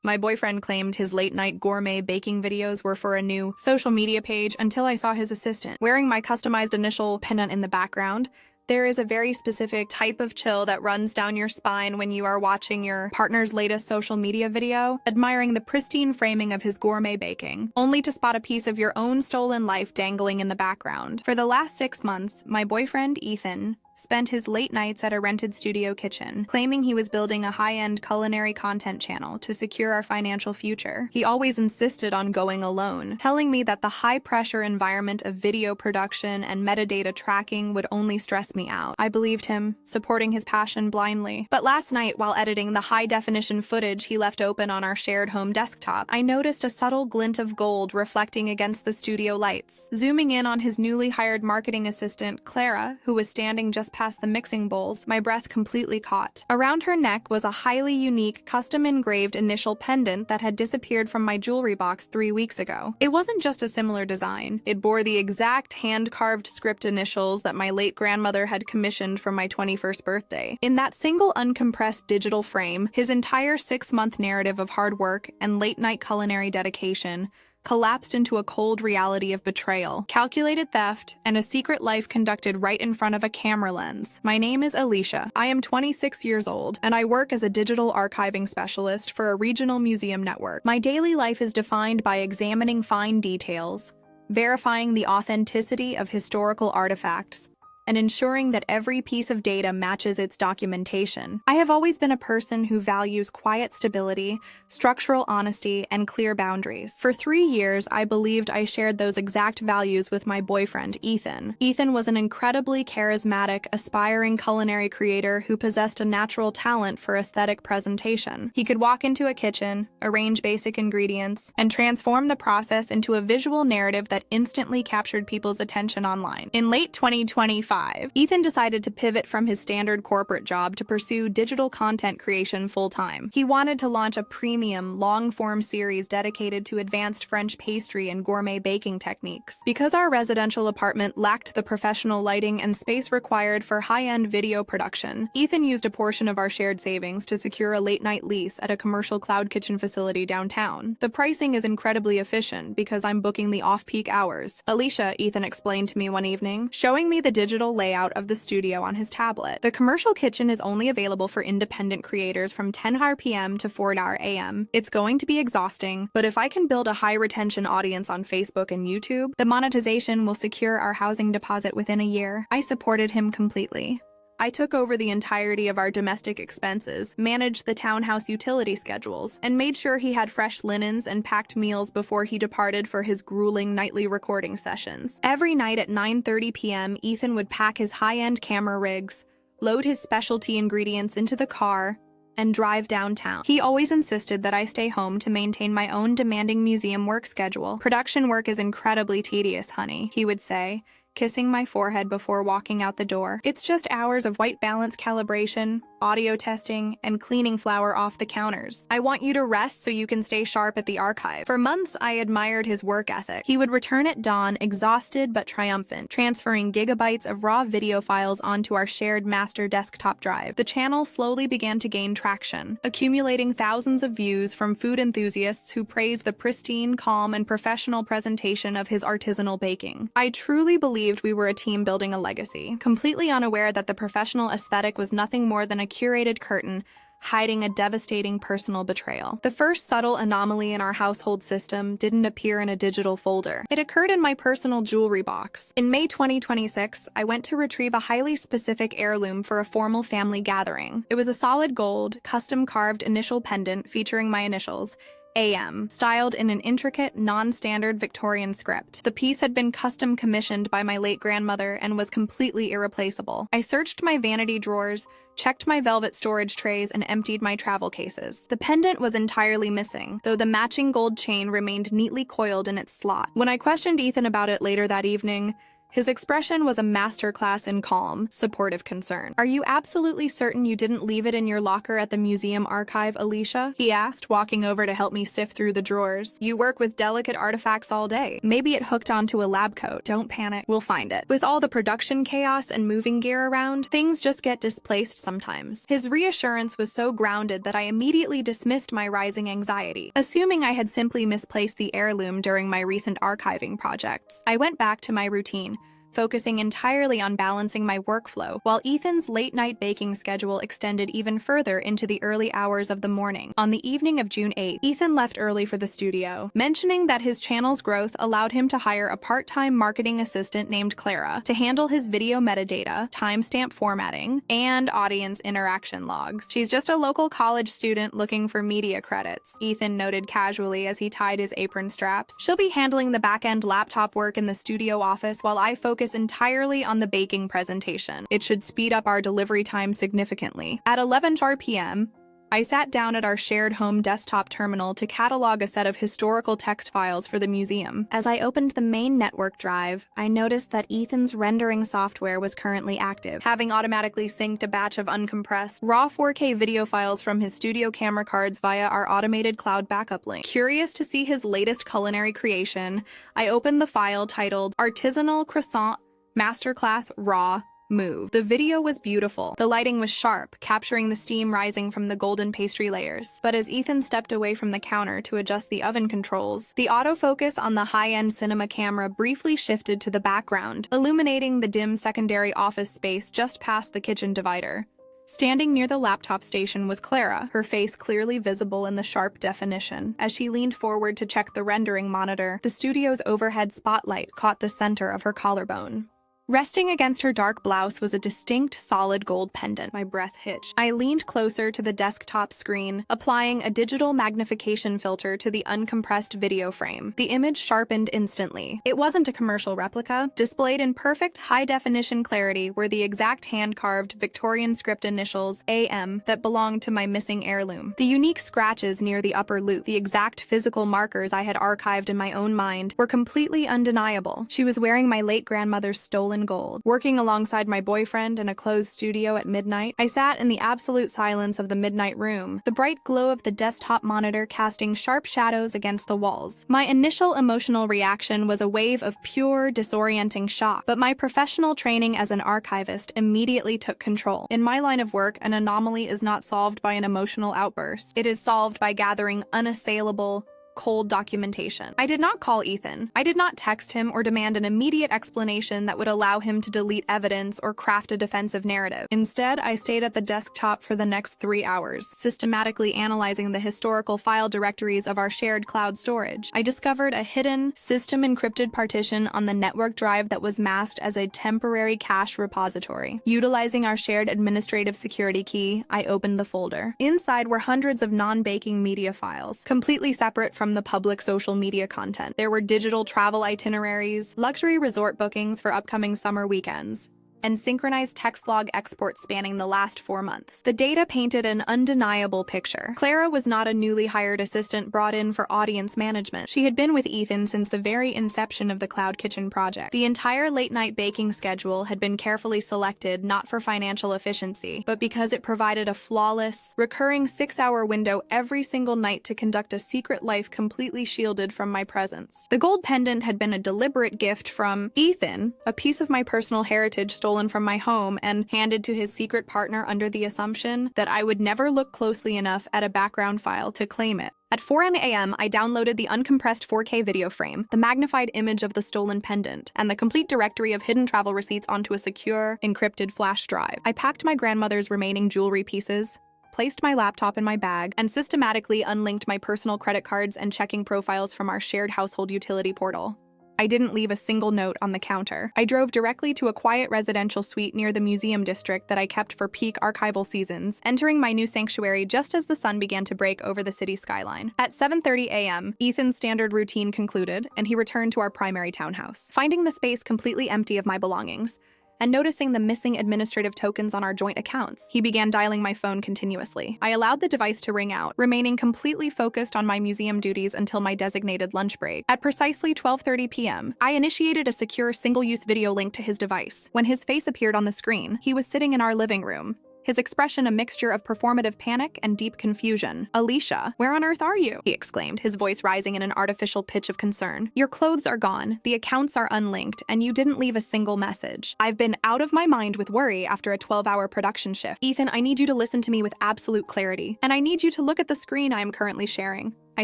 My boyfriend claimed his late-night gourmet baking videos were for a new social media page until I saw his assistant. Wearing my customized initial pendant in the background, there is a very specific type of chill that runs down your spine when you are watching your partner's latest social media video, admiring the pristine framing of his gourmet baking, only to spot a piece of your own stolen life dangling in the background. For the last 6 months, my boyfriend, Ethan, spent his late nights at a rented studio kitchen, claiming he was building a high-end culinary content channel to secure our financial future. He always insisted on going alone, telling me that the high-pressure environment of video production and metadata tracking would only stress me out. I believed him, supporting his passion blindly. But last night, while editing the high-definition footage he left open on our shared home desktop, I noticed a subtle glint of gold reflecting against the studio lights. Zooming in on his newly hired marketing assistant, Clara, who was standing just past the mixing bowls, my breath completely caught. Around her neck was a highly unique, custom-engraved initial pendant that had disappeared from my jewelry box 3 weeks ago. It wasn't just a similar design. It bore the exact hand-carved script initials that my late grandmother had commissioned for my 21st birthday. In that single uncompressed digital frame, his entire 6-month narrative of hard work and late-night culinary dedication collapsed into a cold reality of betrayal, calculated theft, and a secret life conducted right in front of a camera lens. My name is Alicia. I am 26 years old, and I work as a digital archiving specialist for a regional museum network. My daily life is defined by examining fine details, verifying the authenticity of historical artifacts, and ensuring that every piece of data matches its documentation. I have always been a person who values quiet stability, structural honesty, and clear boundaries. For 3 years, I believed I shared those exact values with my boyfriend, Ethan. Ethan was an incredibly charismatic, aspiring culinary creator who possessed a natural talent for aesthetic presentation. He could walk into a kitchen, arrange basic ingredients, and transform the process into a visual narrative that instantly captured people's attention online. In late 2025, Ethan decided to pivot from his standard corporate job to pursue digital content creation full-time. He wanted to launch a premium, long-form series dedicated to advanced French pastry and gourmet baking techniques. Because our residential apartment lacked the professional lighting and space required for high-end video production, Ethan used a portion of our shared savings to secure a late-night lease at a commercial cloud kitchen facility downtown. The pricing is incredibly efficient because I'm booking the off-peak hours. Alicia, Ethan explained to me one evening, showing me the digital layout of the studio on his tablet. The commercial kitchen is only available for independent creators from 10 p.m. to 4 a.m. It's going to be exhausting, but if I can build a high-retention audience on Facebook and YouTube, the monetization will secure our housing deposit within a year. I supported him completely. I took over the entirety of our domestic expenses, managed the townhouse utility schedules, and made sure he had fresh linens and packed meals before he departed for his grueling nightly recording sessions. Every night at 9:30 p.m., Ethan would pack his high-end camera rigs, load his specialty ingredients into the car, and drive downtown. He always insisted that I stay home to maintain my own demanding museum work schedule. "Production work is incredibly tedious, honey," he would say, kissing my forehead before walking out the door. "It's just hours of white balance calibration, audio testing, and cleaning flour off the counters. I want you to rest so you can stay sharp at the archive." For months, I admired his work ethic. He would return at dawn, exhausted but triumphant, transferring gigabytes of raw video files onto our shared master desktop drive. The channel slowly began to gain traction, accumulating thousands of views from food enthusiasts who praised the pristine, calm, and professional presentation of his artisanal baking. I truly believed we were a team building a legacy, completely unaware that the professional aesthetic was nothing more than a curated curtain hiding a devastating personal betrayal. The first subtle anomaly in our household system didn't appear in a digital folder. It occurred in my personal jewelry box. In May 2026, I went to retrieve a highly specific heirloom for a formal family gathering. It was a solid gold, custom-carved initial pendant featuring my initials, AM, styled in an intricate, non-standard Victorian script. The piece had been custom commissioned by my late grandmother and was completely irreplaceable. I searched my vanity drawers, checked my velvet storage trays, and emptied my travel cases. The pendant was entirely missing, though the matching gold chain remained neatly coiled in its slot. When I questioned Ethan about it later that evening, His expression was a masterclass in calm, supportive concern. "Are you absolutely certain you didn't leave it in your locker at the museum archive, Alicia?" he asked, walking over to help me sift through the drawers. "You work with delicate artifacts all day. Maybe it hooked onto a lab coat. Don't panic. We'll find it." With all the production chaos and moving gear around, things just get displaced sometimes. His reassurance was so grounded that I immediately dismissed my rising anxiety, assuming I had simply misplaced the heirloom during my recent archiving projects. I went back to my routine, focusing entirely on balancing my workflow, while Ethan's late-night baking schedule extended even further into the early hours of the morning. On the evening of June 8th, Ethan left early for the studio, mentioning that his channel's growth allowed him to hire a part-time marketing assistant named Clara to handle his video metadata, timestamp formatting, and audience interaction logs. "She's just a local college student looking for media credits," Ethan noted casually as he tied his apron straps. "She'll be handling the back-end laptop work in the studio office while I focus entirely on the baking presentation. It should speed up our delivery time significantly." At 11:00 p.m., I sat down at our shared home desktop terminal to catalog a set of historical text files for the museum. As I opened the main network drive, I noticed that Ethan's rendering software was currently active, having automatically synced a batch of uncompressed, raw 4K video files from his studio camera cards via our automated cloud backup link. Curious to see his latest culinary creation, I opened the file titled Artisanal Croissant Masterclass Raw Move. The video was beautiful. The lighting was sharp, capturing the steam rising from the golden pastry layers. But as Ethan stepped away from the counter to adjust the oven controls, the autofocus on the high-end cinema camera briefly shifted to the background, illuminating the dim secondary office space just past the kitchen divider. Standing near the laptop station was Clara, her face clearly visible in the sharp definition. As she leaned forward to check the rendering monitor, the studio's overhead spotlight caught the center of her collarbone. Resting against her dark blouse was a distinct, solid gold pendant. My breath hitched. I leaned closer to the desktop screen, applying a digital magnification filter to the uncompressed video frame. The image sharpened instantly. It wasn't a commercial replica. Displayed in perfect high-definition clarity were the exact hand-carved Victorian script initials AM that belonged to my missing heirloom. The unique scratches near the upper loop, the exact physical markers I had archived in my own mind, were completely undeniable. She was wearing my late grandmother's stolen gold. Working alongside my boyfriend in a closed studio at midnight, I sat in the absolute silence of the midnight room, the bright glow of the desktop monitor casting sharp shadows against the walls. My initial emotional reaction was a wave of pure, disorienting shock, but my professional training as an archivist immediately took control. In my line of work, an anomaly is not solved by an emotional outburst. It is solved by gathering unassailable, cold documentation. I did not call Ethan. I did not text him or demand an immediate explanation that would allow him to delete evidence or craft a defensive narrative. Instead, I stayed at the desktop for the next 3 hours, systematically analyzing the historical file directories of our shared cloud storage. I discovered a hidden, system-encrypted partition on the network drive that was masked as a temporary cache repository. Utilizing our shared administrative security key, I opened the folder. Inside were hundreds of non-baking media files, completely separate from the public social media content. There were digital travel itineraries, luxury resort bookings for upcoming summer weekends, and synchronized text log exports spanning the last 4 months. The data painted an undeniable picture. Clara was not a newly hired assistant brought in for audience management. She had been with Ethan since the very inception of the Cloud Kitchen project. The entire late-night baking schedule had been carefully selected not for financial efficiency, but because it provided a flawless, recurring 6-hour window every single night to conduct a secret life completely shielded from my presence. The gold pendant had been a deliberate gift from Ethan, a piece of my personal heritage stolen from my home and handed to his secret partner under the assumption that I would never look closely enough at a background file to claim it. At 4 a.m., I downloaded the uncompressed 4K video frame, the magnified image of the stolen pendant, and the complete directory of hidden travel receipts onto a secure, encrypted flash drive. I packed my grandmother's remaining jewelry pieces, placed my laptop in my bag, and systematically unlinked my personal credit cards and checking profiles from our shared household utility portal. I didn't leave a single note on the counter. I drove directly to a quiet residential suite near the museum district that I kept for peak archival seasons, entering my new sanctuary just as the sun began to break over the city skyline. At 7:30 a.m., Ethan's standard routine concluded, and he returned to our primary townhouse. Finding the space completely empty of my belongings, and noticing the missing administrative tokens on our joint accounts. He began dialing my phone continuously. I allowed the device to ring out, remaining completely focused on my museum duties until my designated lunch break. At precisely 12:30 p.m., I initiated a secure single-use video link to his device. When his face appeared on the screen, he was sitting in our living room, his expression a mixture of performative panic and deep confusion. "Alicia, where on earth are you?" he exclaimed, his voice rising in an artificial pitch of concern. "Your clothes are gone, the accounts are unlinked, and you didn't leave a single message. I've been out of my mind with worry after a 12-hour production shift. Ethan, I need you to listen to me with absolute clarity, and I need you to look at the screen I am currently sharing," I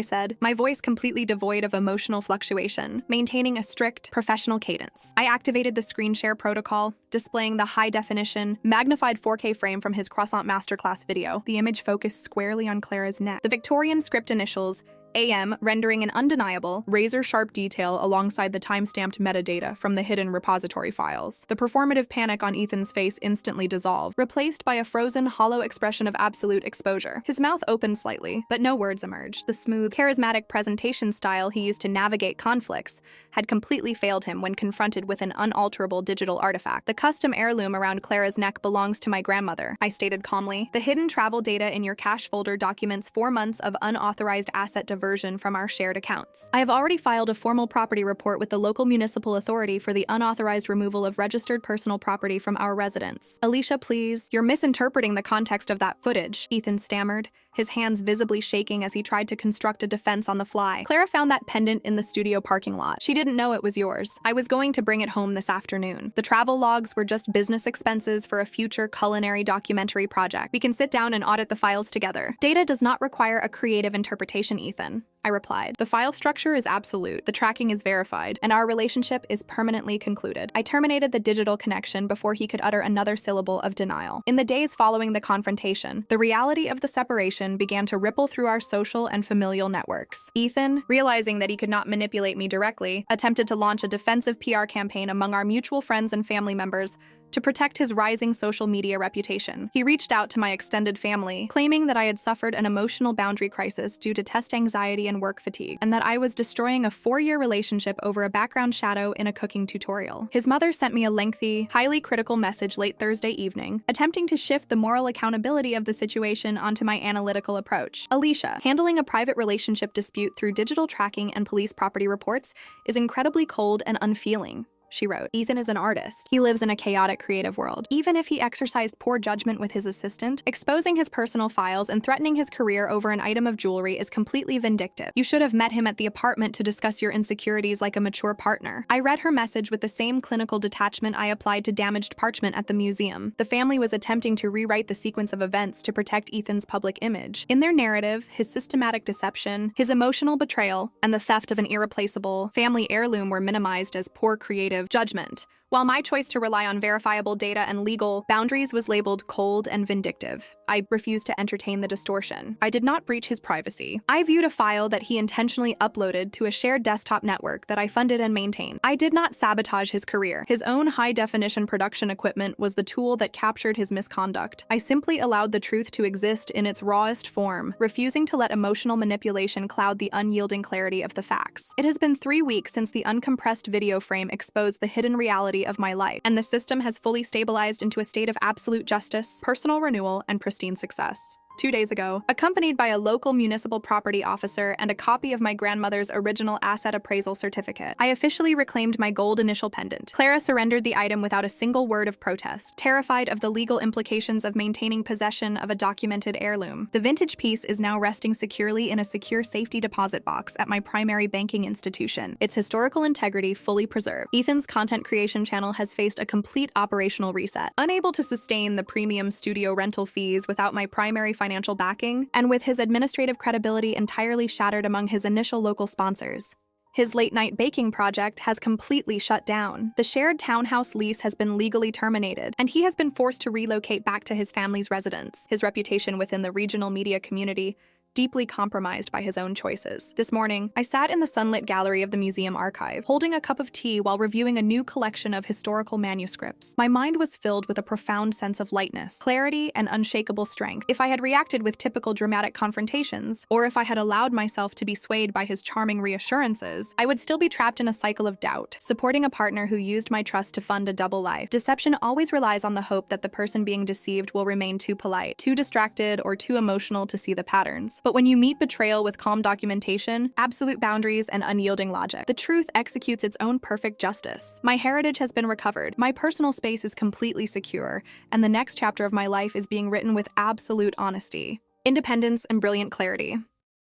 said, my voice completely devoid of emotional fluctuation, maintaining a strict, professional cadence. I activated the screen share protocol, displaying the high-definition, magnified 4K frame from his Croissant Masterclass video. The image focused squarely on Clara's neck. The Victorian script initials, AM, rendering an undeniable, razor-sharp detail alongside the time-stamped metadata from the hidden repository files. The performative panic on Ethan's face instantly dissolved, replaced by a frozen, hollow expression of absolute exposure. His mouth opened slightly, but no words emerged. The smooth, charismatic presentation style he used to navigate conflicts had completely failed him when confronted with an unalterable digital artifact. "The custom heirloom around Clara's neck belongs to my grandmother," I stated calmly. "The hidden travel data in your cache folder documents 4 months of unauthorized asset diversion from our shared accounts. I have already filed a formal property report with the local municipal authority for the unauthorized removal of registered personal property from our residence." "Alicia, please, you're misinterpreting the context of that footage," Ethan stammered, his hands visibly shaking as he tried to construct a defense on the fly. "Clara found that pendant in the studio parking lot. She didn't know it was yours. I was going to bring it home this afternoon. The travel logs were just business expenses for a future culinary documentary project. We can sit down and audit the files together. Data does not require a creative interpretation, Ethan," I replied. "The file structure is absolute, the tracking is verified, and our relationship is permanently concluded." I terminated the digital connection before he could utter another syllable of denial. In the days following the confrontation, the reality of the separation began to ripple through our social and familial networks. Ethan, realizing that he could not manipulate me directly, attempted to launch a defensive PR campaign among our mutual friends and family members to protect his rising social media reputation. He reached out to my extended family, claiming that I had suffered an emotional boundary crisis due to test anxiety and work fatigue, and that I was destroying a 4-year relationship over a background shadow in a cooking tutorial. His mother sent me a lengthy, highly critical message late Thursday evening, attempting to shift the moral accountability of the situation onto my analytical approach. "Alicia, handling a private relationship dispute through digital tracking and police property reports is incredibly cold and unfeeling," she wrote. "Ethan is an artist. He lives in a chaotic creative world. Even if he exercised poor judgment with his assistant, exposing his personal files and threatening his career over an item of jewelry is completely vindictive. You should have met him at the apartment to discuss your insecurities like a mature partner." I read her message with the same clinical detachment I applied to damaged parchment at the museum. The family was attempting to rewrite the sequence of events to protect Ethan's public image. In their narrative, his systematic deception, his emotional betrayal, and the theft of an irreplaceable family heirloom were minimized as poor creative judgment, while my choice to rely on verifiable data and legal boundaries was labeled cold and vindictive. I refused to entertain the distortion. I did not breach his privacy. I viewed a file that he intentionally uploaded to a shared desktop network that I funded and maintained. I did not sabotage his career. His own high-definition production equipment was the tool that captured his misconduct. I simply allowed the truth to exist in its rawest form, refusing to let emotional manipulation cloud the unyielding clarity of the facts. It has been 3 weeks since the uncompressed video frame exposed the hidden reality of my life, and the system has fully stabilized into a state of absolute justice, personal renewal, and pristine success. 2 days ago, accompanied by a local municipal property officer and a copy of my grandmother's original asset appraisal certificate, I officially reclaimed my gold initial pendant. Clara surrendered the item without a single word of protest, terrified of the legal implications of maintaining possession of a documented heirloom. The vintage piece is now resting securely in a secure safety deposit box at my primary banking institution, its historical integrity fully preserved. Ethan's content creation channel has faced a complete operational reset. Unable to sustain the premium studio rental fees without my primary financial backing, and with his administrative credibility entirely shattered among his initial local sponsors, his late-night baking project has completely shut down. The shared townhouse lease has been legally terminated, and he has been forced to relocate back to his family's residence. His reputation within the regional media community deeply compromised by his own choices. This morning, I sat in the sunlit gallery of the museum archive, holding a cup of tea while reviewing a new collection of historical manuscripts. My mind was filled with a profound sense of lightness, clarity, and unshakable strength. If I had reacted with typical dramatic confrontations, or if I had allowed myself to be swayed by his charming reassurances, I would still be trapped in a cycle of doubt, supporting a partner who used my trust to fund a double life. Deception always relies on the hope that the person being deceived will remain too polite, too distracted, or too emotional to see the patterns. But when you meet betrayal with calm documentation, absolute boundaries, and unyielding logic, the truth executes its own perfect justice. My heritage has been recovered, my personal space is completely secure, and the next chapter of my life is being written with absolute honesty, independence, and brilliant clarity.